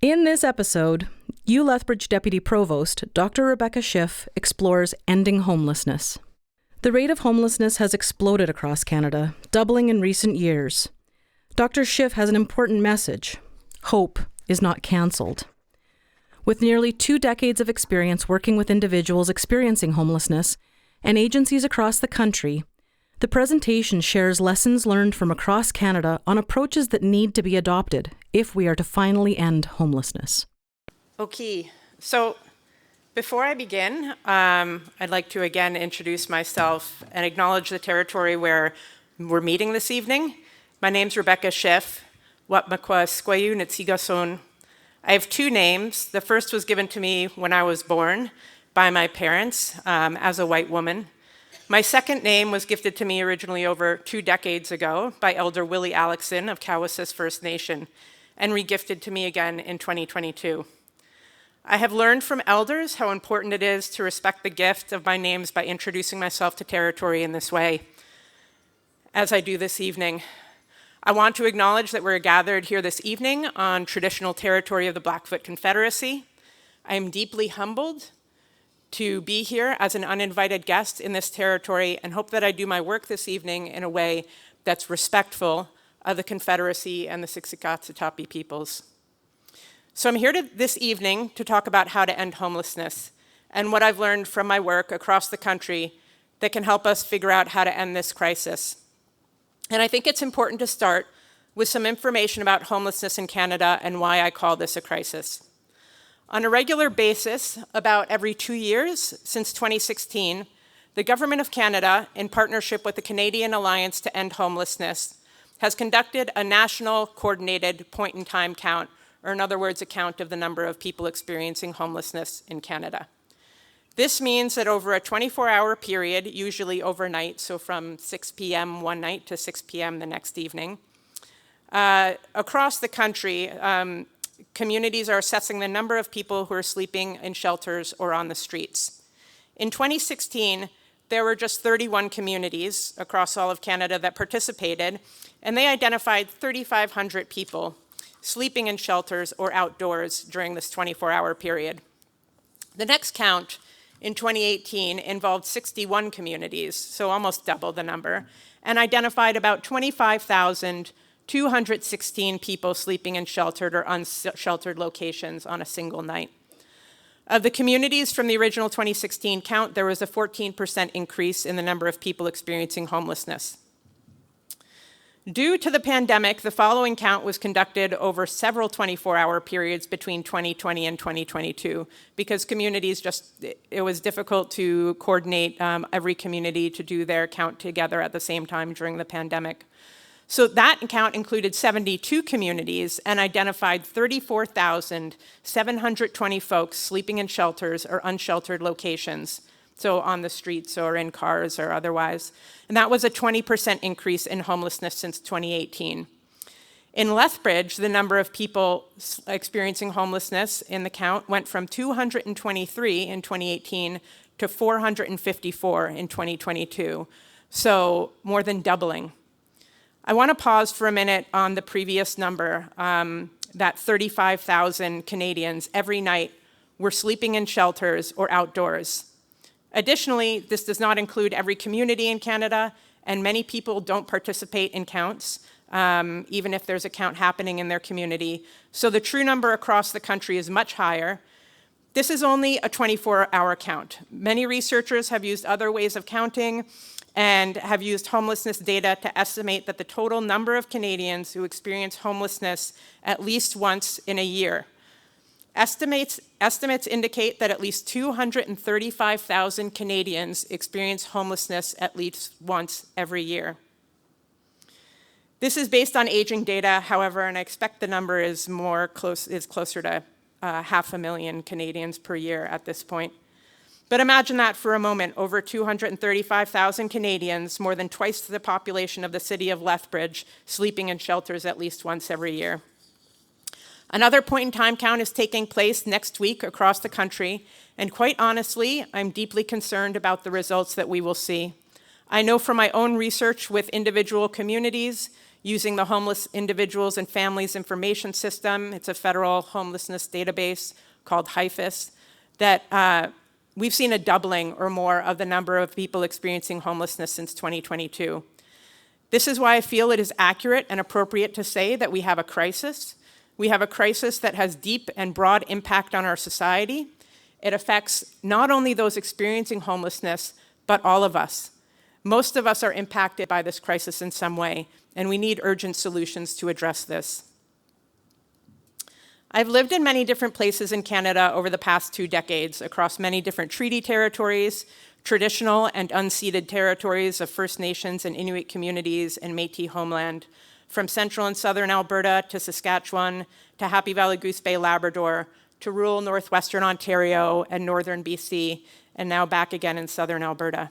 In this episode, U Lethbridge Deputy Provost, Dr. Rebecca Schiff, explores ending homelessness. The rate of homelessness has exploded across Canada, doubling in recent years. Dr. Schiff has an important message. Hope is not cancelled. With nearly 2 decades of experience working with individuals experiencing homelessness and agencies across the country, the presentation shares lessons learned from across Canada on approaches that need to be adopted if we are to finally end homelessness. Okay, so before I begin, I'd like to again introduce myself and acknowledge the territory where we're meeting this evening. My name's Rebecca Schiff, Watmakwa Skwayu Nitsigason. I have 2 names. The first was given to me when I was born by my parents as a white woman. My second name was gifted to me originally over 2 decades ago by Elder Willie Alexson of Cowessess First Nation and regifted to me again in 2022. I have learned from elders how important it is to respect the gift of my names by introducing myself to territory in this way, as I do this evening. I want to acknowledge that we're gathered here this evening on traditional territory of the Blackfoot Confederacy. I am deeply humbled to be here as an uninvited guest in this territory and hope that I do my work this evening in a way that's respectful of the Confederacy and the Siksikatsitapi peoples. So I'm here this evening to talk about how to end homelessness and what I've learned from my work across the country that can help us figure out how to end this crisis. And I think it's important to start with some information about homelessness in Canada and why I call this a crisis. On a regular basis, about every 2 years since 2016, the Government of Canada, in partnership with the Canadian Alliance to End Homelessness, has conducted a national coordinated point-in-time count, or in other words, a count of the number of people experiencing homelessness in Canada. This means that over a 24-hour period, usually overnight, so from 6 p.m. one night to 6 p.m. the next evening, across the country, communities are assessing the number of people who are sleeping in shelters or on the streets. In 2016, there were just 31 communities across all of Canada that participated, and they identified 3,500 people sleeping in shelters or outdoors during this 24-hour period. The next count in 2018 involved 61 communities, so almost double the number, and identified about 25,216 people sleeping in sheltered or unsheltered locations on a single night. Of the communities from the original 2016 count, there was a 14% increase in the number of people experiencing homelessness. Due to the pandemic, the following count was conducted over several 24-hour periods between 2020 and 2022 because communities it was difficult to coordinate every community to do their count together at the same time during the pandemic. So that count included 72 communities and identified 34,720 folks sleeping in shelters or unsheltered locations, so on the streets or in cars or otherwise. And that was a 20% increase in homelessness since 2018. In Lethbridge, the number of people experiencing homelessness in the count went from 223 in 2018 to 454 in 2022, so more than doubling. I want to pause for a minute on the previous number, that 35,000 Canadians every night were sleeping in shelters or outdoors. Additionally, this does not include every community in Canada, and many people don't participate in counts, even if there's a count happening in their community. So the true number across the country is much higher. This is only a 24-hour count. Many researchers have used other ways of counting and have used homelessness data to estimate that the total number of Canadians who experience homelessness at least once in a year. Estimates indicate that at least 235,000 Canadians experience homelessness at least once every year. This is based on aging data, however, and I expect the number is closer to 500,000 Canadians per year at this point. But imagine that for a moment, over 235,000 Canadians, more than twice the population of the city of Lethbridge, sleeping in shelters at least once every year. Another point-in-time count is taking place next week across the country, and quite honestly, I'm deeply concerned about the results that we will see. I know from my own research with individual communities, using the Homeless Individuals and Families Information System. It's a federal homelessness database called HIFIS, that we've seen a doubling or more of the number of people experiencing homelessness since 2022. This is why I feel it is accurate and appropriate to say that we have a crisis. We have a crisis that has deep and broad impact on our society. It affects not only those experiencing homelessness, but all of us. Most of us are impacted by this crisis in some way, and we need urgent solutions to address this. I've lived in many different places in Canada over the past 2 decades, across many different treaty territories, traditional and unceded territories of First Nations and Inuit communities and Métis homeland, from central and southern Alberta to Saskatchewan, to Happy Valley Goose Bay, Labrador, to rural northwestern Ontario and northern BC, and now back again in southern Alberta.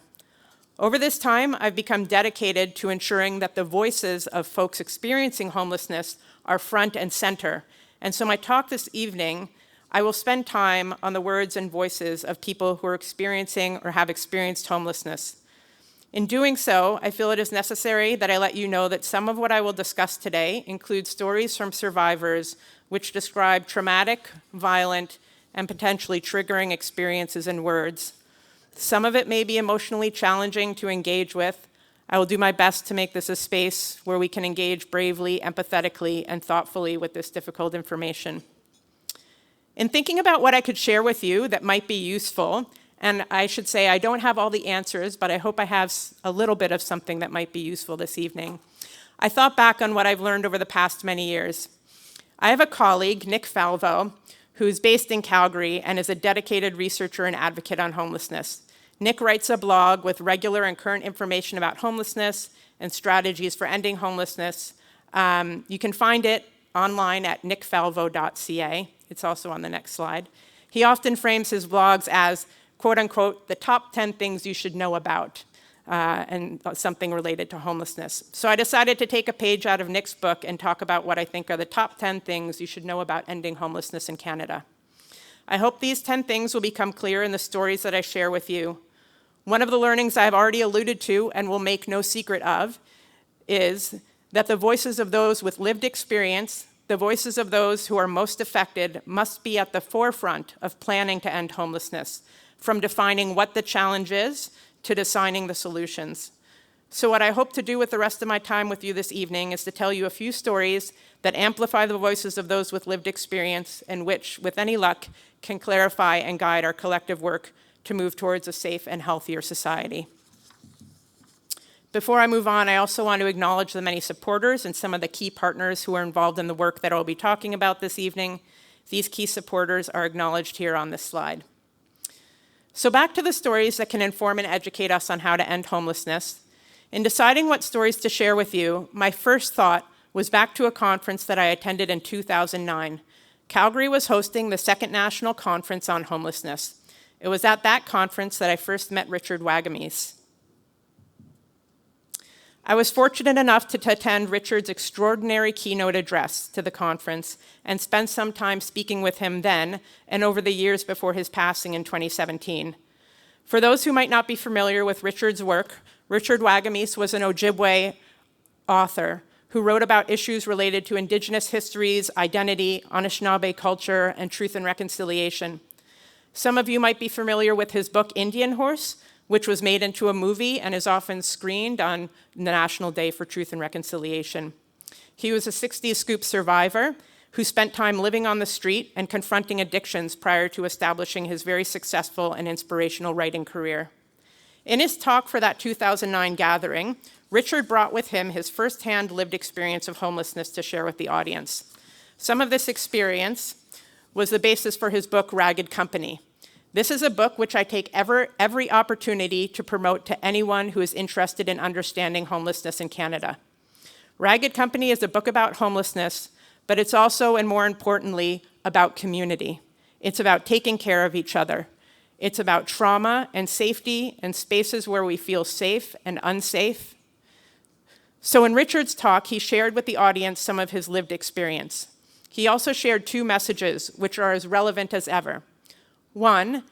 Over this time, I've become dedicated to ensuring that the voices of folks experiencing homelessness are front and center. And so my talk this evening, I will spend time on the words and voices of people who are experiencing or have experienced homelessness. In doing so, I feel it is necessary that I let you know that some of what I will discuss today include stories from survivors which describe traumatic, violent, and potentially triggering experiences in words. Some of it may be emotionally challenging to engage with. I will do my best to make this a space where we can engage bravely, empathetically, and thoughtfully with this difficult information. In thinking about what I could share with you that might be useful, and I should say I don't have all the answers, but I hope I have a little bit of something that might be useful this evening. I thought back on what I've learned over the past many years. I have a colleague, Nick Falvo, who's based in Calgary and is a dedicated researcher and advocate on homelessness. Nick writes a blog with regular and current information about homelessness and strategies for ending homelessness. You can find it online at nickfalvo.ca. It's also on the next slide. He often frames his blogs as, quote unquote, the top 10 things you should know about, and something related to homelessness. So I decided to take a page out of Nick's book and talk about what I think are the top 10 things you should know about ending homelessness in Canada. I hope these 10 things will become clear in the stories that I share with you. One of the learnings I've already alluded to and will make no secret of is that the voices of those with lived experience, the voices of those who are most affected, must be at the forefront of planning to end homelessness, from defining what the challenge is to designing the solutions. So what I hope to do with the rest of my time with you this evening is to tell you a few stories that amplify the voices of those with lived experience and which, with any luck, can clarify and guide our collective work to move towards a safe and healthier society. Before I move on, I also want to acknowledge the many supporters and some of the key partners who are involved in the work that I'll be talking about this evening. These key supporters are acknowledged here on this slide. So back to the stories that can inform and educate us on how to end homelessness. In deciding what stories to share with you, my first thought was back to a conference that I attended in 2009. Calgary was hosting the Second National Conference on Homelessness. It was at that conference that I first met Richard Wagamis. I was fortunate enough to attend Richard's extraordinary keynote address to the conference and spend some time speaking with him then and over the years before his passing in 2017. For those who might not be familiar with Richard's work, Richard Wagamis was an Ojibwe author who wrote about issues related to Indigenous histories, identity, Anishinaabe culture, and truth and reconciliation. Some of you might be familiar with his book, Indian Horse, which was made into a movie and is often screened on the National Day for Truth and Reconciliation. He was a 60s Scoop survivor who spent time living on the street and confronting addictions prior to establishing his very successful and inspirational writing career. In his talk for that 2009 gathering, Richard brought with him his firsthand lived experience of homelessness to share with the audience. Some of this experience was the basis for his book, Ragged Company. This is a book which I take every opportunity to promote to anyone who is interested in understanding homelessness in Canada. Ragged Company is a book about homelessness, but it's also, and more importantly, about community. It's about taking care of each other. It's about trauma and safety and spaces where we feel safe and unsafe. So in Richard's talk, he shared with the audience some of his lived experience. He also shared two messages which are as relevant as ever. One,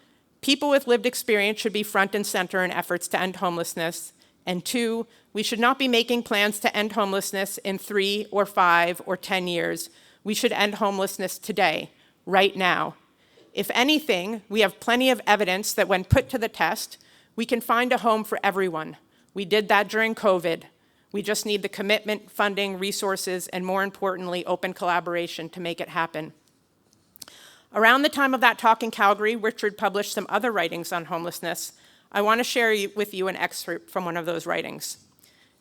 people with lived experience should be front and center in efforts to end homelessness. And 2, we should not be making plans to end homelessness in 3 or 5 or 10 years. We should end homelessness today, right now. If anything, we have plenty of evidence that when put to the test, we can find a home for everyone. We did that during COVID. We just need the commitment, funding, resources, and more importantly, open collaboration to make it happen. Around the time of that talk in Calgary, Richard published some other writings on homelessness. I want to share with you an excerpt from one of those writings.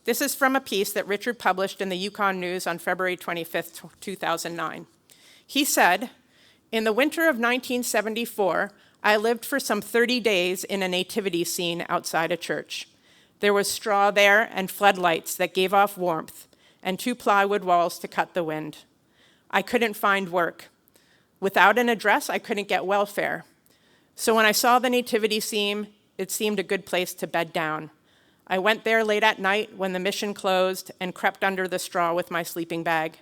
This is from a piece that Richard published in the Yukon News on February 25th, 2009. He said, "In the winter of 1974, I lived for some 30 days in a nativity scene outside a church. There was straw there and floodlights that gave off warmth, and 2 plywood walls to cut the wind. I couldn't find work. Without an address, I couldn't get welfare. So when I saw the nativity scene, it seemed a good place to bed down. I went there late at night when the mission closed and crept under the straw with my sleeping bag.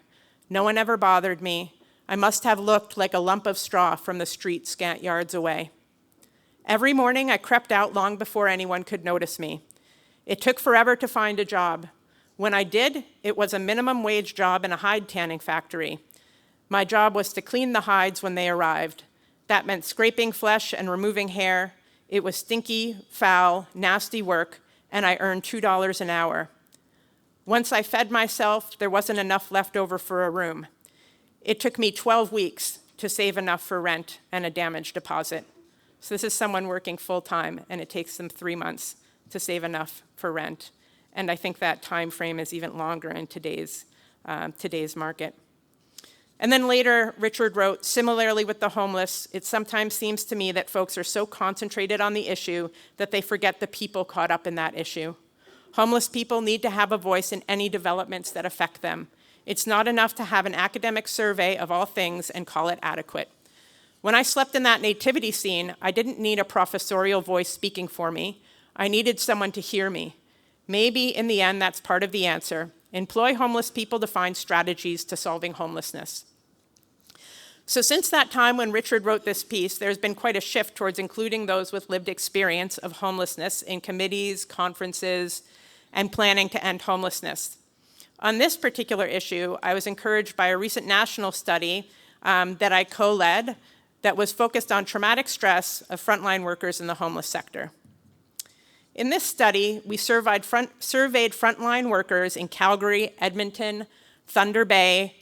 No one ever bothered me. I must have looked like a lump of straw from the street scant yards away. Every morning, I crept out long before anyone could notice me. It took forever to find a job. When I did, it was a minimum wage job in a hide tanning factory. My job was to clean the hides when they arrived. That meant scraping flesh and removing hair. It was stinky, foul, nasty work, and I earned $2 an hour. Once I fed myself, there wasn't enough left over for a room. It took me 12 weeks to save enough for rent and a damage deposit." So this is someone working full-time, and it takes them 3 months to save enough for rent. And I think that time frame is even longer in today's market. And then later, Richard wrote, "Similarly with the homeless, it sometimes seems to me that folks are so concentrated on the issue that they forget the people caught up in that issue. Homeless people need to have a voice in any developments that affect them. It's not enough to have an academic survey of all things and call it adequate. When I slept in that nativity scene, I didn't need a professorial voice speaking for me. I needed someone to hear me. Maybe in the end, that's part of the answer. Employ homeless people to find strategies to solving homelessness." So since that time when Richard wrote this piece, there's been quite a shift towards including those with lived experience of homelessness in committees, conferences, and planning to end homelessness. On this particular issue, I was encouraged by a recent national study that I co-led that was focused on traumatic stress of frontline workers in the homeless sector. In this study, we surveyed frontline workers in Calgary, Edmonton, Thunder Bay,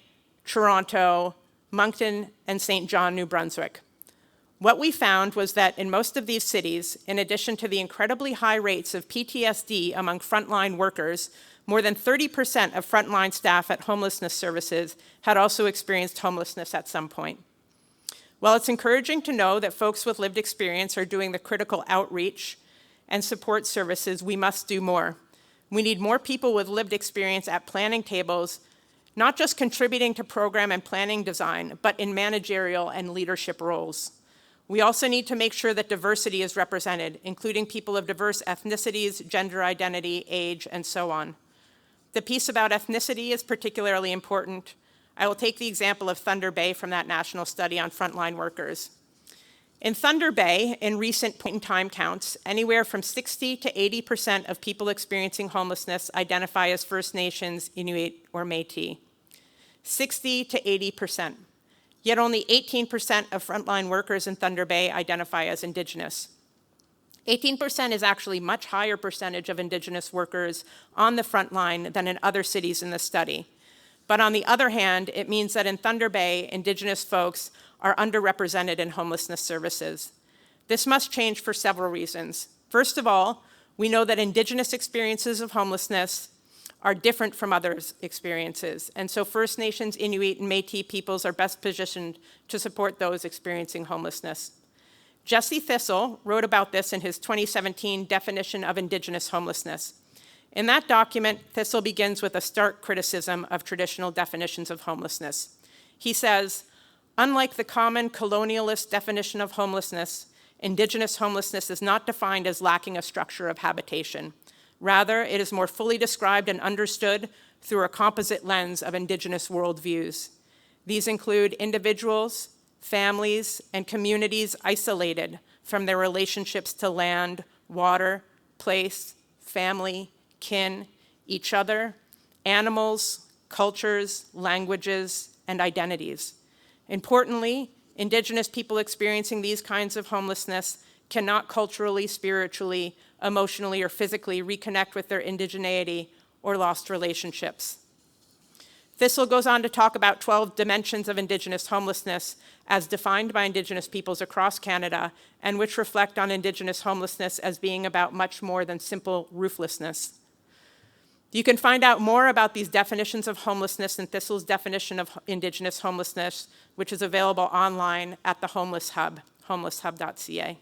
Toronto, Moncton, and St. John, New Brunswick. What we found was that in most of these cities, in addition to the incredibly high rates of PTSD among frontline workers, more than 30% of frontline staff at homelessness services had also experienced homelessness at some point. While it's encouraging to know that folks with lived experience are doing the critical outreach and support services, we must do more. We need more people with lived experience at planning tables, not just contributing to program and planning design, but in managerial and leadership roles. We also need to make sure that diversity is represented, including people of diverse ethnicities, gender identity, age, and so on. The piece about ethnicity is particularly important. I will take the example of Thunder Bay from that national study on frontline workers. In Thunder Bay, in recent point-in-time counts, anywhere from 60 to 80% of people experiencing homelessness identify as First Nations, Inuit, or Métis. 60 to 80%. Yet only 18% of frontline workers in Thunder Bay identify as Indigenous. 18% is actually a much higher percentage of Indigenous workers on the front line than in other cities in the study. But on the other hand, it means that in Thunder Bay, Indigenous folks are underrepresented in homelessness services. This must change for several reasons. First of all, we know that Indigenous experiences of homelessness are different from others' experiences, and so First Nations, Inuit, and Métis peoples are best positioned to support those experiencing homelessness. Jesse Thistle wrote about this in his 2017 definition of Indigenous homelessness. In that document, Thistle begins with a stark criticism of traditional definitions of homelessness. He says, "Unlike the common colonialist definition of homelessness, Indigenous homelessness is not defined as lacking a structure of habitation. Rather, it is more fully described and understood through a composite lens of Indigenous worldviews. These include individuals, families, and communities isolated from their relationships to land, water, place, family, kin, each other, animals, cultures, languages, and identities. Importantly, Indigenous people experiencing these kinds of homelessness cannot culturally, spiritually, emotionally, or physically reconnect with their indigeneity or lost relationships. Thistle goes on to talk about 12 dimensions of Indigenous homelessness as defined by Indigenous peoples across Canada, and which reflect on Indigenous homelessness as being about much more than simple rooflessness. You can find out more about these definitions of homelessness in Thistle's definition of Indigenous homelessness, which is available online at the Homeless Hub, homelesshub.ca.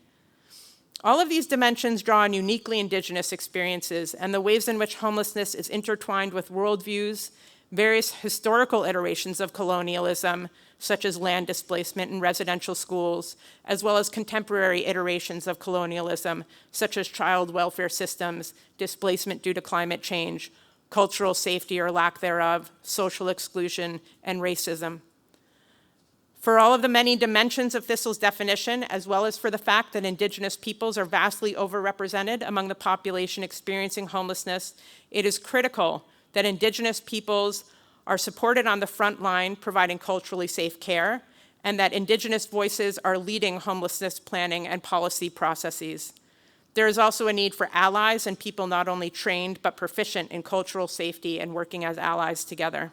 All of these dimensions draw on uniquely Indigenous experiences and the ways in which homelessness is intertwined with worldviews, various historical iterations of colonialism, such as land displacement in residential schools, as well as contemporary iterations of colonialism, such as child welfare systems, displacement due to climate change, cultural safety or lack thereof, social exclusion, and racism. For all of the many dimensions of Thistle's definition, as well as for the fact that Indigenous peoples are vastly overrepresented among the population experiencing homelessness, it is critical that Indigenous peoples are supported on the front line providing culturally safe care, and that Indigenous voices are leading homelessness planning and policy processes. There is also a need for allies and people not only trained but proficient in cultural safety and working as allies together.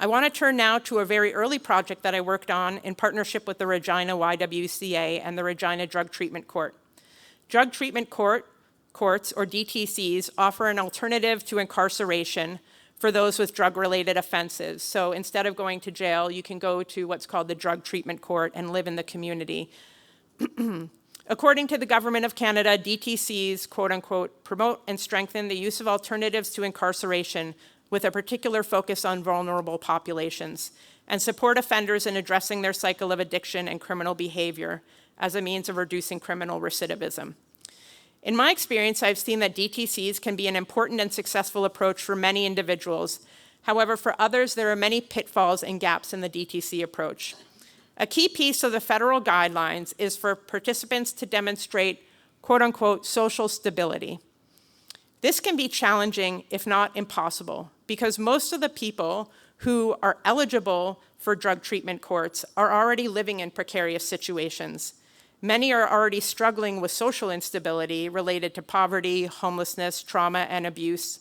I want to turn now to a very early project that I worked on in partnership with the Regina YWCA and the Regina Drug Treatment Court. Drug Treatment Courts, or DTCs, offer an alternative to incarceration for those with drug-related offenses. So instead of going to jail, you can go to what's called the Drug Treatment Court and live in the community. According to the Government of Canada, DTCs, quote unquote, promote and strengthen the use of alternatives to incarceration with a particular focus on vulnerable populations, and support offenders in addressing their cycle of addiction and criminal behavior as a means of reducing criminal recidivism. In my experience, I've seen that DTCs can be an important and successful approach for many individuals. However, for others, there are many pitfalls and gaps in the DTC approach. A key piece of the federal guidelines is for participants to demonstrate, quote unquote, social stability. This can be challenging, if not impossible, because most of the people who are eligible for drug treatment courts are already living in precarious situations. Many are already struggling with social instability related to poverty, homelessness, trauma, and abuse.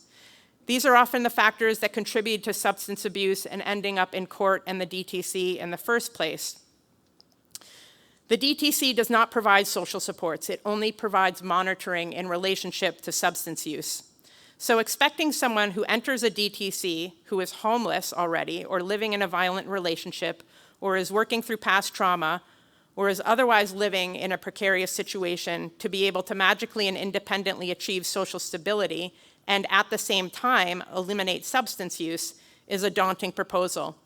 These are often the factors that contribute to substance abuse and ending up in court and the DTC in the first place. The DTC does not provide social supports. It only provides monitoring in relationship to substance use. So expecting someone who enters a DTC who is homeless already or living in a violent relationship or is working through past trauma or is otherwise living in a precarious situation to be able to magically and independently achieve social stability and at the same time eliminate substance use is a daunting proposal.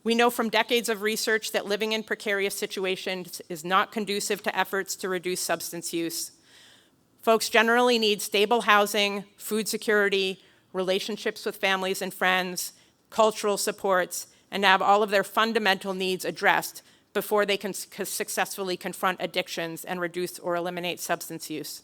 We know from decades of research that living in precarious situations is not conducive to efforts to reduce substance use. Folks generally need stable housing, food security, relationships with families and friends, cultural supports, and have all of their fundamental needs addressed before they can successfully confront addictions and reduce or eliminate substance use.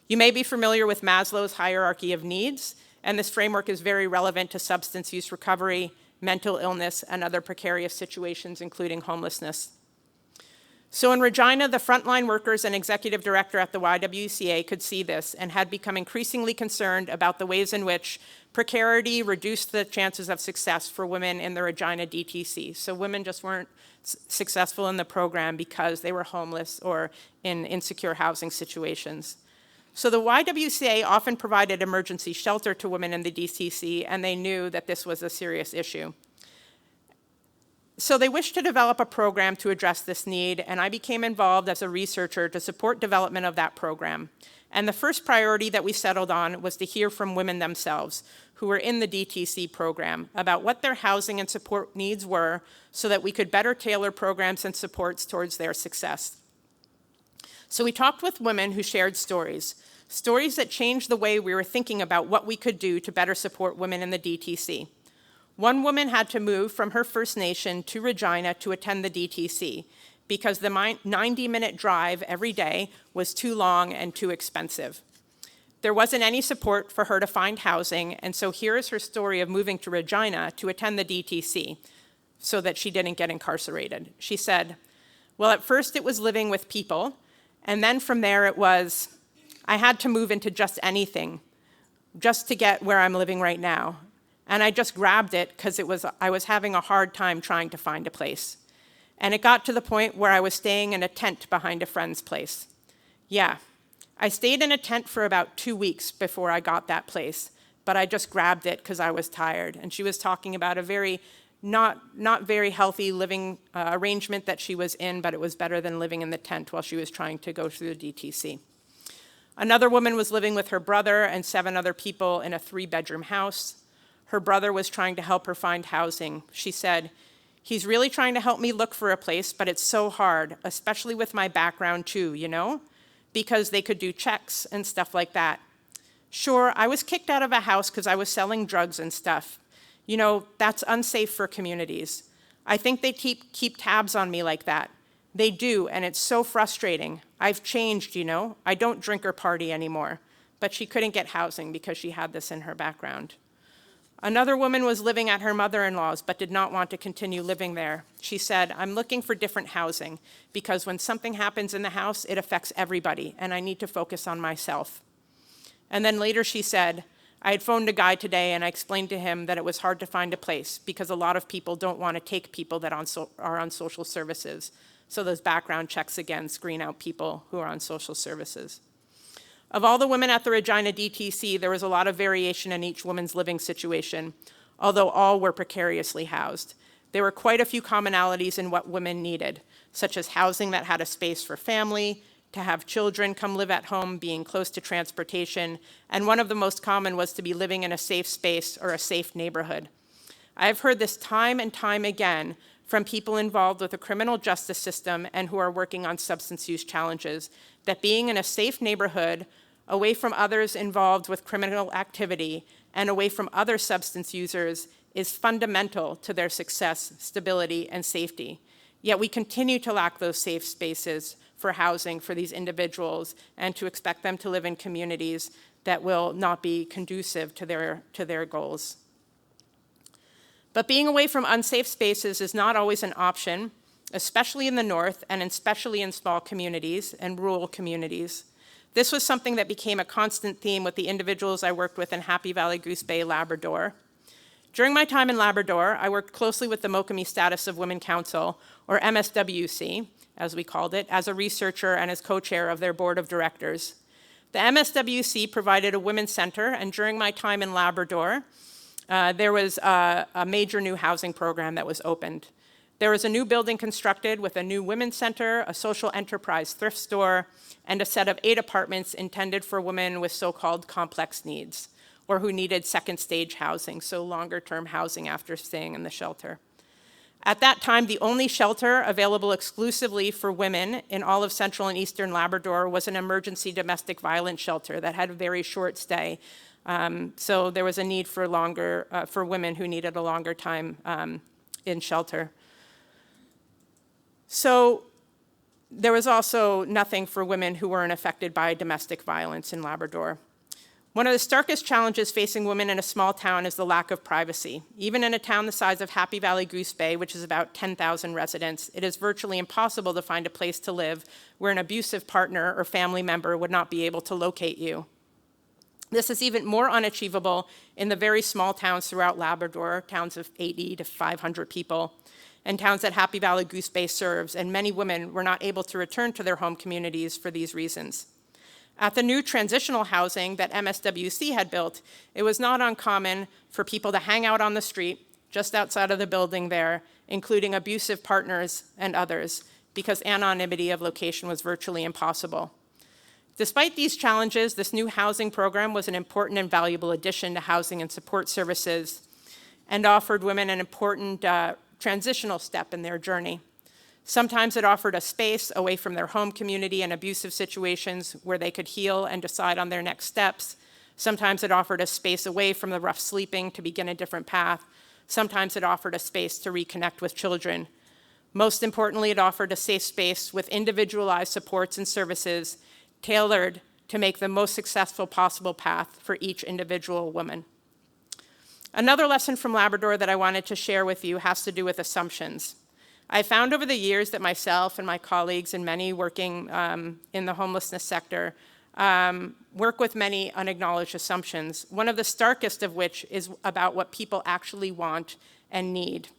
You may be familiar with Maslow's hierarchy of needs, and this framework is very relevant to substance use recovery, mental illness, and other precarious situations, including homelessness. So in Regina, the frontline workers and executive director at the YWCA could see this and had become increasingly concerned about the ways in which precarity reduced the chances of success for women in the Regina DTC. So women just weren't successful in the program because they were homeless or in insecure housing situations. So the YWCA often provided emergency shelter to women in the DTC, and they knew that this was a serious issue. So they wished to develop a program to address this need, and I became involved as a researcher to support development of that program. And the first priority that we settled on was to hear from women themselves who were in the DTC program about what their housing and support needs were so that we could better tailor programs and supports towards their success. So we talked with women who shared stories that changed the way we were thinking about what we could do to better support women in the DTC. One woman had to move from her First Nation to Regina to attend the DTC because the 90-minute drive every day was too long and too expensive. There wasn't any support for her to find housing, and so here is her story of moving to Regina to attend the DTC so that she didn't get incarcerated. She said, well, at first it was living with people, and then from there it was, I had to move into just anything, just to get where I'm living right now. And I just grabbed it because I was having a hard time trying to find a place. And it got to the point where I was staying in a tent behind a friend's place. Yeah, I stayed in a tent for about 2 weeks before I got that place, but I just grabbed it because I was tired. And she was talking about a very not very healthy living arrangement that she was in, but it was better than living in the tent while she was trying to go through the DTC. Another woman was living with her brother and 7 other people in a 3-bedroom house. Her brother was trying to help her find housing. She said, he's really trying to help me look for a place, but it's so hard, especially with my background too, you know, because they could do checks and stuff like that. Sure, I was kicked out of a house because I was selling drugs and stuff. You know, that's unsafe for communities. I think they keep tabs on me like that. They do, and it's so frustrating. I've changed, you know. I don't drink or party anymore. But she couldn't get housing because she had this in her background. Another woman was living at her mother-in-law's but did not want to continue living there. She said, I'm looking for different housing because when something happens in the house, it affects everybody, and I need to focus on myself. And then later she said, I had phoned a guy today and I explained to him that it was hard to find a place because a lot of people don't want to take people that are on social services. So those background checks again screen out people who are on social services. Of all the women at the Regina DTC, there was a lot of variation in each woman's living situation, although all were precariously housed. There were quite a few commonalities in what women needed, such as housing that had a space for family, to have children come live at home, being close to transportation, and one of the most common was to be living in a safe space or a safe neighborhood. I've heard this time and time again from people involved with the criminal justice system and who are working on substance use challenges, that being in a safe neighborhood, away from others involved with criminal activity, and away from other substance users is fundamental to their success, stability, and safety. Yet we continue to lack those safe spaces for housing for these individuals and to expect them to live in communities that will not be conducive to their goals. But being away from unsafe spaces is not always an option, especially in the North and especially in small communities and rural communities. This was something that became a constant theme with the individuals I worked with in Happy Valley Goose Bay, Labrador. During my time in Labrador, I worked closely with the Mokami Status of Women Council, or MSWC, as we called it, as a researcher and as co-chair of their board of directors. The MSWC provided a women's center, and during my time in Labrador, there was a major new housing program that was opened. There was a new building constructed with a new women's center, a social enterprise thrift store, and a set of 8 apartments intended for women with so-called complex needs, or who needed second stage housing, so longer-term housing after staying in the shelter. At that time, the only shelter available exclusively for women in all of central and eastern Labrador was an emergency domestic violence shelter that had a very short stay. So there was a need for women who needed a longer time in shelter. So there was also nothing for women who weren't affected by domestic violence in Labrador. One of the starkest challenges facing women in a small town is the lack of privacy. Even in a town the size of Happy Valley Goose Bay, which is about 10,000 residents, it is virtually impossible to find a place to live where an abusive partner or family member would not be able to locate you. This is even more unachievable in the very small towns throughout Labrador, towns of 80 to 500 people, and towns that Happy Valley Goose Bay serves, and many women were not able to return to their home communities for these reasons. At the new transitional housing that MSWC had built, it was not uncommon for people to hang out on the street just outside of the building there, including abusive partners and others, because anonymity of location was virtually impossible. Despite these challenges, this new housing program was an important and valuable addition to housing and support services and offered women an important transitional step in their journey. Sometimes it offered a space away from their home community and abusive situations where they could heal and decide on their next steps. Sometimes it offered a space away from the rough sleeping to begin a different path. Sometimes it offered a space to reconnect with children. Most importantly, it offered a safe space with individualized supports and services tailored to make the most successful possible path for each individual woman. Another lesson from Labrador that I wanted to share with you has to do with assumptions. I found over the years that myself and my colleagues and many working in the homelessness sector work with many unacknowledged assumptions, one of the starkest of which is about what people actually want and need.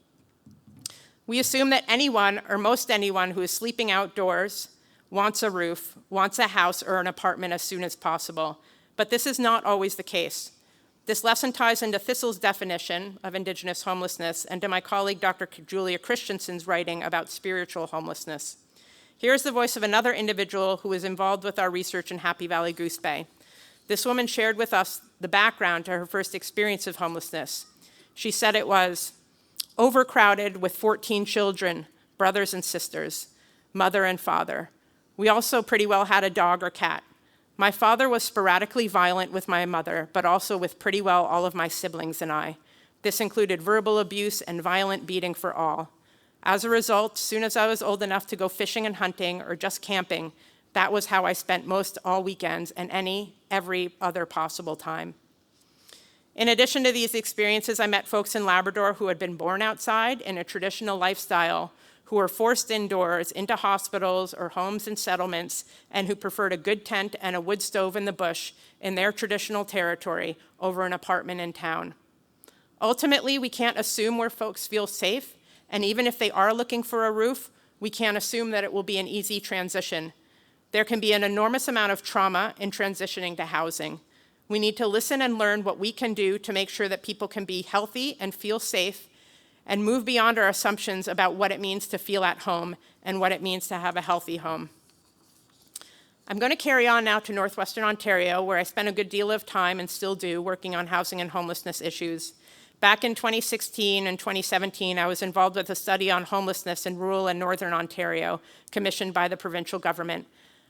We assume that anyone or most anyone who is sleeping outdoors wants a roof, wants a house or an apartment as soon as possible, but this is not always the case. This lesson ties into Thistle's definition of Indigenous homelessness and to my colleague Dr. Julia Christensen's writing about spiritual homelessness. Here's the voice of another individual who was involved with our research in Happy Valley Goose Bay. This woman shared with us the background to her first experience of homelessness. She said it was overcrowded with 14 children, brothers and sisters, mother and father. We also pretty well had a dog or cat. My father was sporadically violent with my mother, but also with pretty well all of my siblings and I. This included verbal abuse and violent beating for all. As a result, as soon as I was old enough to go fishing and hunting or just camping, that was how I spent most all weekends and every other possible time. In addition to these experiences, I met folks in Labrador who had been born outside in a traditional lifestyle, who were forced indoors into hospitals or homes and settlements, and who preferred a good tent and a wood stove in the bush in their traditional territory over an apartment in town. Ultimately, we can't assume where folks feel safe, and even if they are looking for a roof, we can't assume that it will be an easy transition. There can be an enormous amount of trauma in transitioning to housing. We need to listen and learn what we can do to make sure that people can be healthy and feel safe and move beyond our assumptions about what it means to feel at home and what it means to have a healthy home. I'm going to carry on now to Northwestern Ontario, where I spent a good deal of time and still do working on housing and homelessness issues. Back in 2016 and 2017, I was involved with a study on homelessness in rural and northern Ontario, commissioned by the provincial government.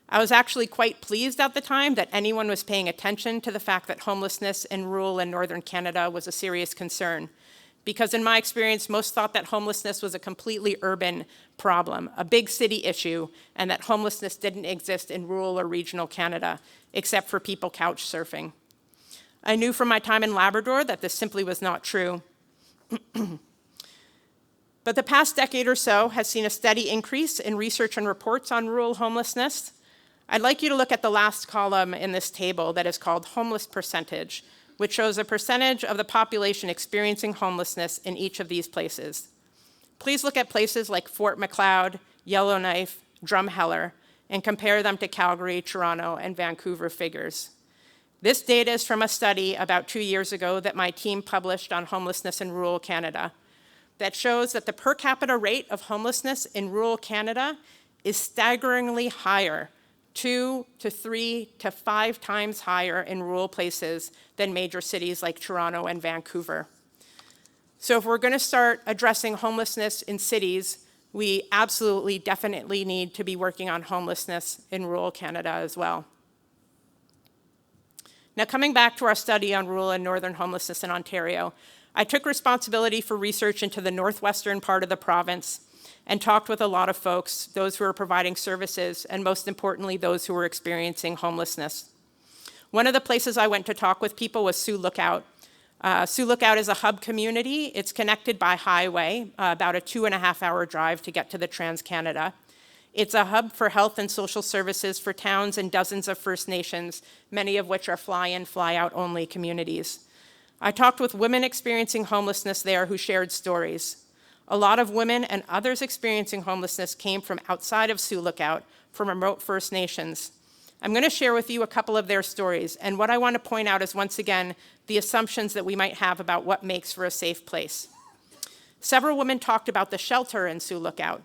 I was actually quite pleased at the time that anyone was paying attention to the fact that homelessness in rural and northern Canada was a serious concern. Because in my experience, most thought that homelessness was a completely urban problem, a big city issue, and that homelessness didn't exist in rural or regional Canada, except for people couch surfing. I knew from my time in Labrador that this simply was not true. But the past decade or so has seen a steady increase in research and reports on rural homelessness. I'd like you to look at the last column in this table that is called homeless percentage, which shows a percentage of the population experiencing homelessness in each of these places. Please look at places like Fort Macleod, Yellowknife, Drumheller, and compare them to Calgary, Toronto, and Vancouver figures. This data is from a study about 2 years ago that my team published on homelessness in rural Canada that shows that the per capita rate of homelessness in rural Canada is staggeringly higher, 2 to 3 to 5 times higher in rural places than major cities like Toronto and Vancouver. So if we're going to start addressing homelessness in cities, we absolutely, definitely need to be working on homelessness in rural Canada as well. Now, coming back to our study on rural and northern homelessness in Ontario, I took responsibility for research into the northwestern part of the province and talked with a lot of folks, those who are providing services, and most importantly, those who were experiencing homelessness. One of the places I went to talk with people was Sioux Lookout. Sioux Lookout is a hub community. It's connected by highway, about a 2.5-hour drive to get to the Trans-Canada. It's a hub for health and social services for towns and dozens of First Nations, many of which are fly-in, fly-out only communities. I talked with women experiencing homelessness there who shared stories. A lot of women and others experiencing homelessness came from outside of Sioux Lookout, from remote First Nations. I'm going to share with you a couple of their stories, and what I want to point out is, once again, the assumptions that we might have about what makes for a safe place. Several women talked about the shelter in Sioux Lookout.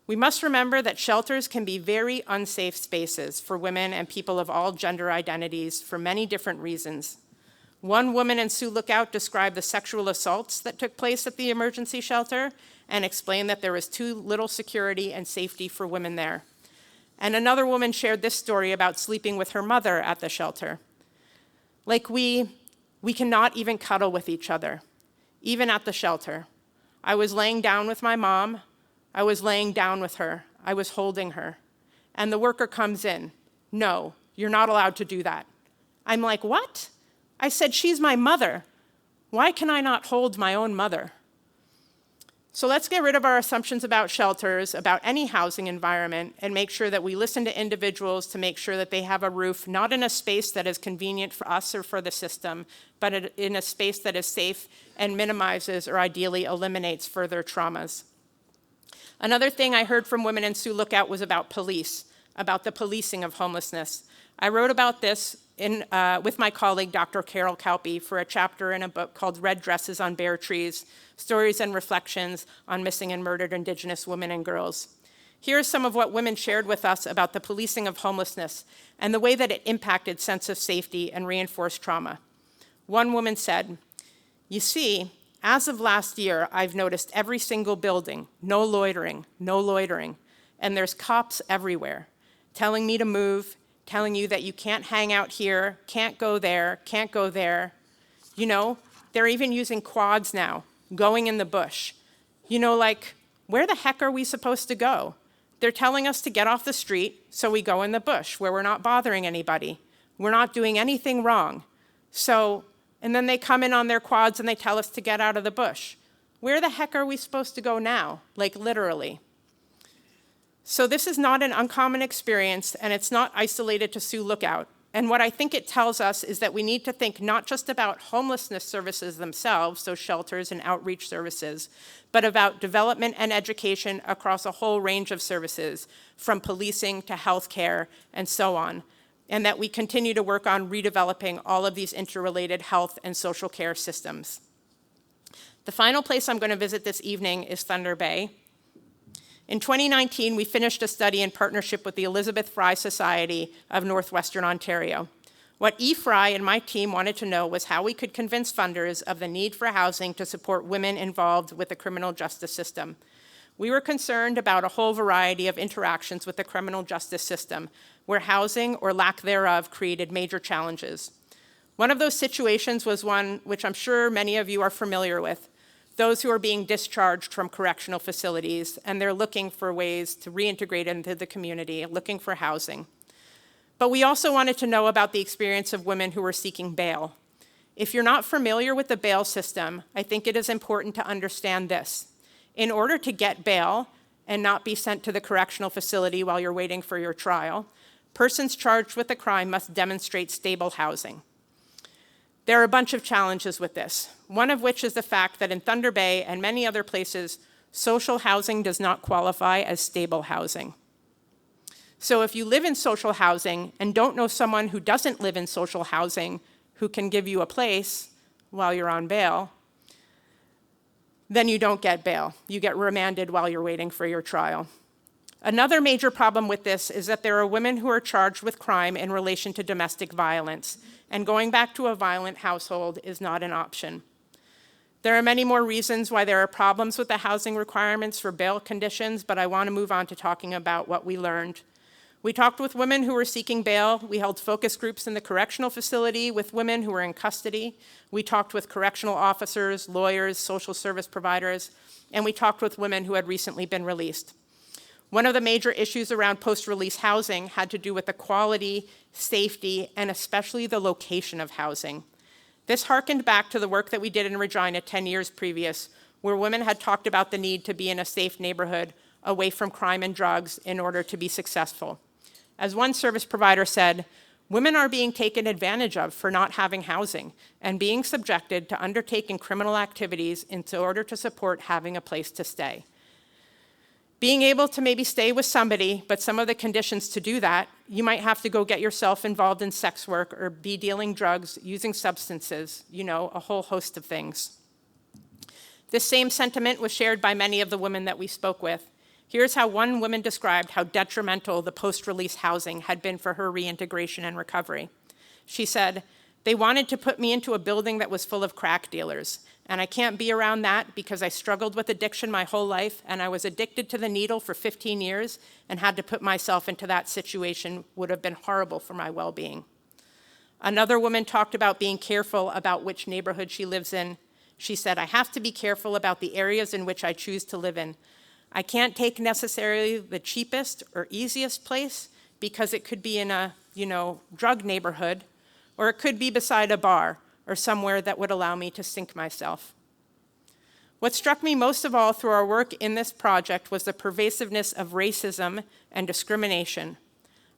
We must remember that shelters can be very unsafe spaces for women and people of all gender identities for many different reasons. One woman in Sioux Lookout described the sexual assaults that took place at the emergency shelter and explained that there was too little security and safety for women there. And another woman shared this story about sleeping with her mother at the shelter. Like we cannot even cuddle with each other, even at the shelter. I was laying down with my mom. I was laying down with her. I was holding her. And the worker comes in. No, You're not allowed to do that." I'm like, "What?" I said, "She's my mother. Why can I not hold my own mother?" So let's get rid of our assumptions about shelters, about any housing environment, and make sure that we listen to individuals to make sure that they have a roof, not in a space that is convenient for us or for the system, but in a space that is safe and minimizes or ideally eliminates further traumas. Another thing I heard from Women in Sioux Lookout was about police, about the policing of homelessness. I wrote about this with my colleague, Dr. Carol Kalpe, for a chapter in a book called Red Dresses on Bare Trees, Stories and Reflections on Missing and Murdered Indigenous Women and Girls. Here is some of what women shared with us about the policing of homelessness and the way that it impacted sense of safety and reinforced trauma. One woman said, "You see, as of last year, I've noticed every single building, no loitering, and there's cops everywhere, telling me to move, telling you that you can't hang out here, can't go there, can't go there. You know, they're even using quads now, going in the bush. You know, like, where the heck are we supposed to go? They're telling us to get off the street, so we go in the bush where we're not bothering anybody. We're not doing anything wrong. So, and then they come in on their quads and they tell us to get out of the bush. Where the heck are we supposed to go now? Like, literally." So this is not an uncommon experience, and it's not isolated to Sioux Lookout. And what I think it tells us is that we need to think not just about homelessness services themselves, so shelters and outreach services, but about development and education across a whole range of services, from policing to healthcare and so on, and that we continue to work on redeveloping all of these interrelated health and social care systems. The final place I'm going to visit this evening is Thunder Bay. In 2019, we finished a study in partnership with the Elizabeth Fry Society of Northwestern Ontario. What E. Fry and my team wanted to know was how we could convince funders of the need for housing to support women involved with the criminal justice system. We were concerned about a whole variety of interactions with the criminal justice system, where housing or lack thereof created major challenges. One of those situations was one which I'm sure many of you are familiar with, those who are being discharged from correctional facilities, and they're looking for ways to reintegrate into the community, looking for housing. But we also wanted to know about the experience of women who were seeking bail. If you're not familiar with the bail system, I think it is important to understand this. In order to get bail and not be sent to the correctional facility while you're waiting for your trial, persons charged with a crime must demonstrate stable housing. There are a bunch of challenges with this, one of which is the fact that in Thunder Bay and many other places, social housing does not qualify as stable housing. So if you live in social housing and don't know someone who doesn't live in social housing who can give you a place while you're on bail, then you don't get bail. You get remanded while you're waiting for your trial. Another major problem with this is that there are women who are charged with crime in relation to domestic violence, and going back to a violent household is not an option. There are many more reasons why there are problems with the housing requirements for bail conditions, but I want to move on to talking about what we learned. We talked with women who were seeking bail. We held focus groups in the correctional facility with women who were in custody. We talked with correctional officers, lawyers, social service providers, and we talked with women who had recently been released. One of the major issues around post-release housing had to do with the quality, safety, and especially the location of housing. This harkened back to the work that we did in Regina 10 years previous, where women had talked about the need to be in a safe neighborhood away from crime and drugs in order to be successful. As one service provider said, women are being taken advantage of for not having housing and being subjected to undertaking criminal activities in order to support having a place to stay. Being able to maybe stay with somebody, but some of the conditions to do that, you might have to go get yourself involved in sex work or be dealing drugs, using substances, a whole host of things. This same sentiment was shared by many of the women that we spoke with. Here's how one woman described how detrimental the post-release housing had been for her reintegration and recovery. She said, "They wanted to put me into a building that was full of crack dealers, and I can't be around that because I struggled with addiction my whole life, and I was addicted to the needle for 15 years, and had to put myself into that situation would have been horrible for my well-being." Another woman talked about being careful about which neighborhood she lives in. She said, "I have to be careful about the areas in which I choose to live in. I can't take necessarily the cheapest or easiest place because it could be in a drug neighborhood, or it could be beside a bar or somewhere that would allow me to sink myself. What struck me most of all through our work in this project was the pervasiveness of racism and discrimination.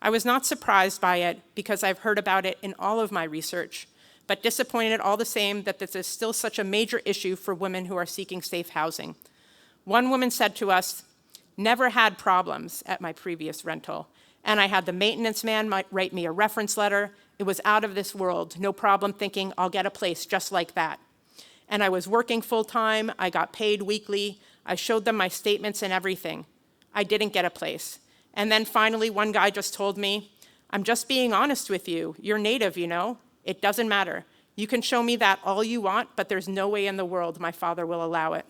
I was not surprised by it because I've heard about it in all of my research, but disappointed all the same that this is still such a major issue for women who are seeking safe housing. One woman said to us, "Never had problems at my previous rental, and I had the maintenance man write me a reference letter. It was out of this world, no problem thinking I'll get a place just like that. And I was working full-time, I got paid weekly, I showed them my statements and everything. I didn't get a place. And then finally, one guy just told me, 'I'm just being honest with you. You're Native, It doesn't matter. You can show me that all you want, but there's no way in the world my father will allow it.'"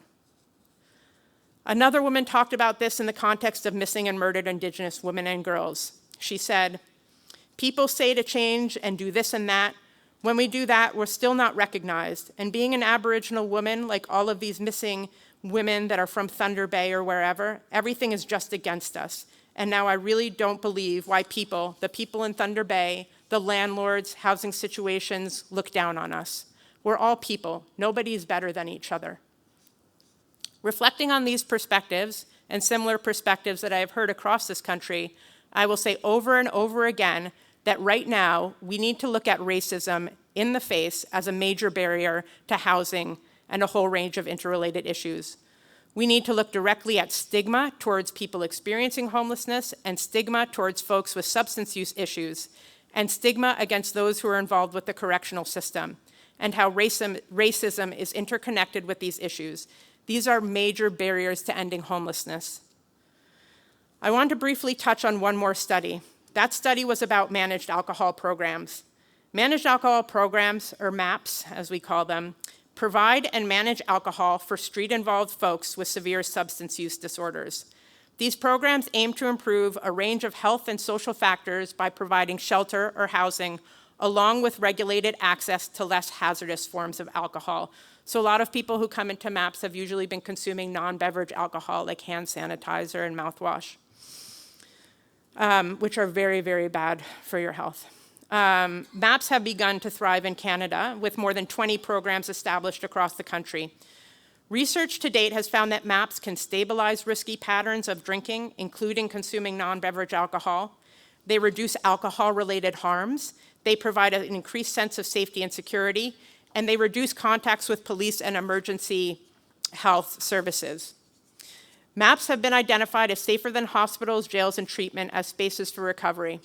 Another woman talked about this in the context of missing and murdered Indigenous women and girls. She said, "People say to change and do this and that. When we do that, we're still not recognized. And being an Aboriginal woman, like all of these missing women that are from Thunder Bay or wherever, everything is just against us. And now I really don't believe why the people in Thunder Bay, the landlords, housing situations, look down on us. We're all people. Nobody is better than each other." Reflecting on these perspectives and similar perspectives that I have heard across this country, I will say over and over again that right now we need to look at racism in the face as a major barrier to housing and a whole range of interrelated issues. We need to look directly at stigma towards people experiencing homelessness and stigma towards folks with substance use issues and stigma against those who are involved with the correctional system and how racism is interconnected with these issues. These are major barriers to ending homelessness. I want to briefly touch on one more study. That study was about managed alcohol programs. Managed alcohol programs, or MAPs as we call them, provide and manage alcohol for street-involved folks with severe substance use disorders. These programs aim to improve a range of health and social factors by providing shelter or housing, along with regulated access to less hazardous forms of alcohol. So a lot of people who come into MAPs have usually been consuming non-beverage alcohol like hand sanitizer and mouthwash, which are very, very bad for your health. MAPs have begun to thrive in Canada with more than 20 programs established across the country. Research to date has found that MAPs can stabilize risky patterns of drinking, including consuming non-beverage alcohol. They reduce alcohol-related harms. They provide an increased sense of safety and security, and they reduce contacts with police and emergency health services. MAPs have been identified as safer than hospitals, jails, and treatment as spaces for recovery.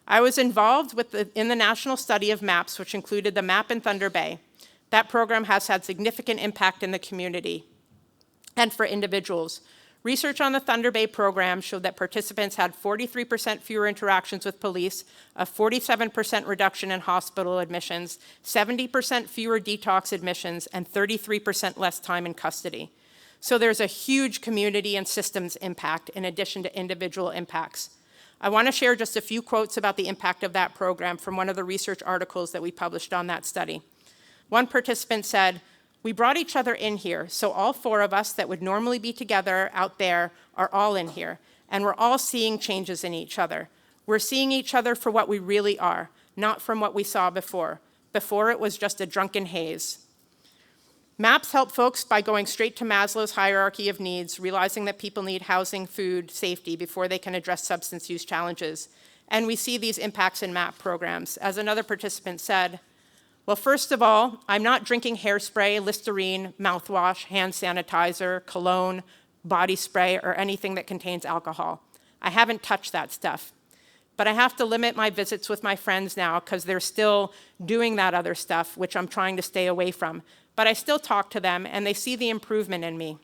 I was involved in the national study of MAPs, which included the MAP in Thunder Bay. That program has had significant impact in the community and for individuals. Research on the Thunder Bay program showed that participants had 43% fewer interactions with police, a 47% reduction in hospital admissions, 70% fewer detox admissions, and 33% less time in custody. So there's a huge community and systems impact in addition to individual impacts. I want to share just a few quotes about the impact of that program from one of the research articles that we published on that study. One participant said, "We brought each other in here, so all four of us that would normally be together out there are all in here, and we're all seeing changes in each other. We're seeing each other for what we really are, not from what we saw before. Before it was just a drunken haze." MAPs help folks by going straight to Maslow's hierarchy of needs, realizing that people need housing, food, safety before they can address substance use challenges. And we see these impacts in MAP programs. As another participant said, "Well, first of all, I'm not drinking hairspray, Listerine, mouthwash, hand sanitizer, cologne, body spray, or anything that contains alcohol. I haven't touched that stuff. But I have to limit my visits with my friends now because they're still doing that other stuff, which I'm trying to stay away from. But I still talk to them, and they see the improvement in me.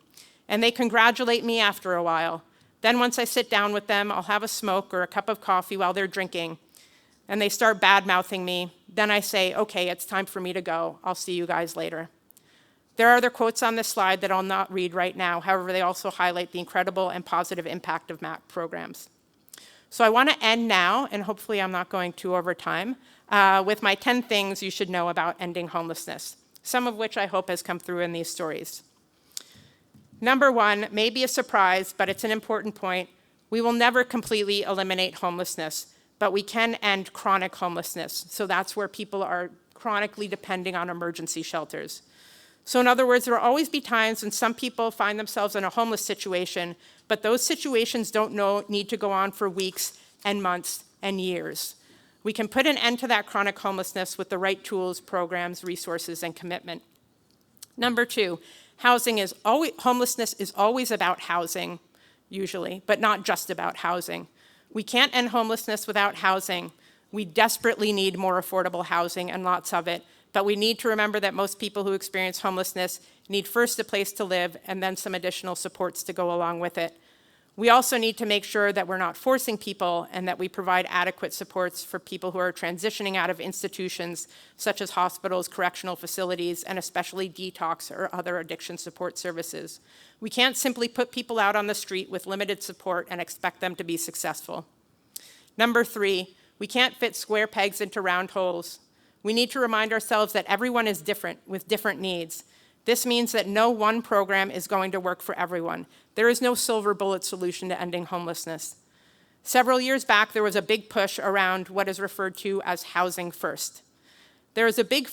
And they congratulate me after a while. Then once I sit down with them, I'll have a smoke or a cup of coffee while they're drinking. And they start bad-mouthing me. Then I say, okay, it's time for me to go. I'll see you guys later." There are other quotes on this slide that I'll not read right now. However, they also highlight the incredible and positive impact of MAP programs. So I want to end now, and hopefully I'm not going too over time, with my 10 things you should know about ending homelessness, some of which I hope has come through in these stories. Number one, may be a surprise, but it's an important point. We will never completely eliminate homelessness, but we can end chronic homelessness. So that's where people are chronically depending on emergency shelters. So in other words, there will always be times when some people find themselves in a homeless situation, but those situations don't need to go on for weeks and months and years. We can put an end to that chronic homelessness with the right tools, programs, resources, and commitment. Number 2, homelessness is always about housing, usually, but not just about housing. We can't end homelessness without housing. We desperately need more affordable housing and lots of it, but we need to remember that most people who experience homelessness need first a place to live and then some additional supports to go along with it. We also need to make sure that we're not forcing people and that we provide adequate supports for people who are transitioning out of institutions such as hospitals, correctional facilities, and especially detox or other addiction support services. We can't simply put people out on the street with limited support and expect them to be successful. Number 3, we can't fit square pegs into round holes. We need to remind ourselves that everyone is different with different needs. This means that no one program is going to work for everyone. There is no silver bullet solution to ending homelessness. Several years back, there was a big push around what is referred to as housing first. There is a big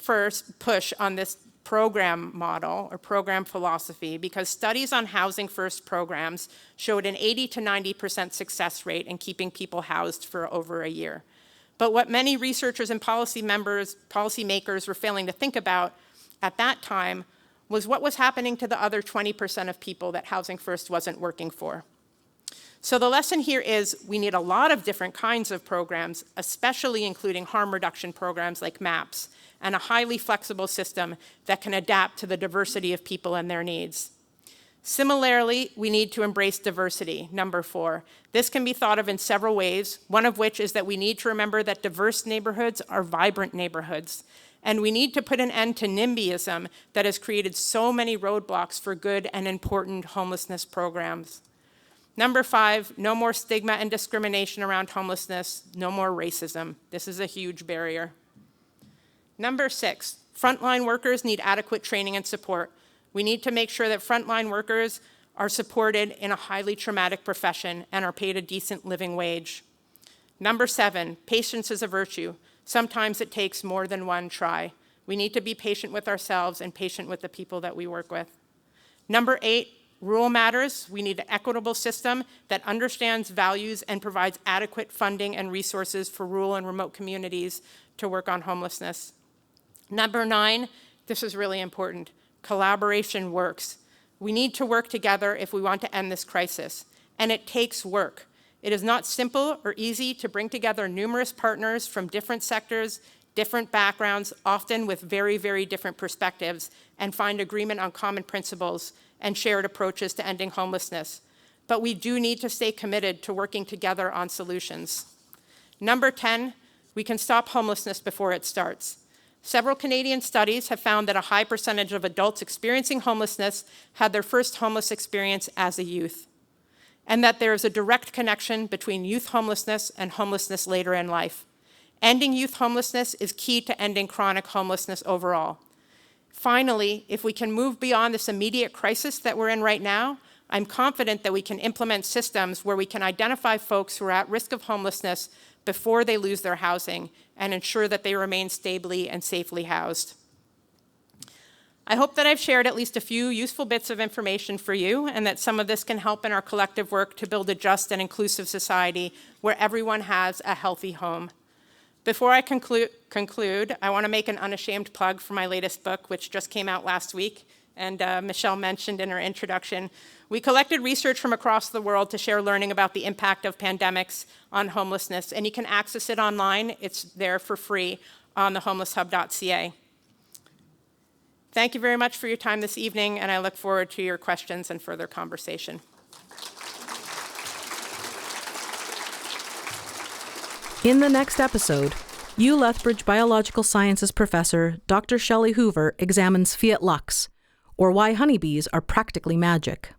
push on this program model or program philosophy because studies on housing first programs showed an 80 to 90% success rate in keeping people housed for over a year. But what many researchers and policymakers were failing to think about at that time was what was happening to the other 20% of people that Housing First wasn't working for. So the lesson here is we need a lot of different kinds of programs, especially including harm reduction programs like MAPS, and a highly flexible system that can adapt to the diversity of people and their needs. Similarly, we need to embrace diversity, number 4. This can be thought of in several ways, one of which is that we need to remember that diverse neighborhoods are vibrant neighborhoods. And we need to put an end to NIMBYism that has created so many roadblocks for good and important homelessness programs. Number 5, no more stigma and discrimination around homelessness, no more racism. This is a huge barrier. Number 6, frontline workers need adequate training and support. We need to make sure that frontline workers are supported in a highly traumatic profession and are paid a decent living wage. Number 7, patience is a virtue. Sometimes it takes more than one try. We need to be patient with ourselves and patient with the people that we work with. Number 8, rural matters. We need an equitable system that understands values and provides adequate funding and resources for rural and remote communities to work on homelessness. Number 9, this is really important. Collaboration works. We need to work together if we want to end this crisis, and it takes work. It is not simple or easy to bring together numerous partners from different sectors, different backgrounds, often with very, very different perspectives, and find agreement on common principles and shared approaches to ending homelessness. But we do need to stay committed to working together on solutions. Number 10, we can stop homelessness before it starts. Several Canadian studies have found that a high percentage of adults experiencing homelessness had their first homeless experience as a youth, and that there is a direct connection between youth homelessness and homelessness later in life. Ending youth homelessness is key to ending chronic homelessness overall. Finally, if we can move beyond this immediate crisis that we're in right now, I'm confident that we can implement systems where we can identify folks who are at risk of homelessness before they lose their housing and ensure that they remain stably and safely housed. I hope that I've shared at least a few useful bits of information for you and that some of this can help in our collective work to build a just and inclusive society where everyone has a healthy home. Before I conclude, I want to make an unashamed plug for my latest book, which just came out last week, and Michelle mentioned in her introduction. We collected research from across the world to share learning about the impact of pandemics on homelessness, and you can access it online. It's there for free on the homelesshub.ca. Thank you very much for your time this evening, and I look forward to your questions and further conversation. In the next episode, U Lethbridge Biological Sciences professor Dr. Shelley Hoover examines Fiat Lux, or why honeybees are practically magic.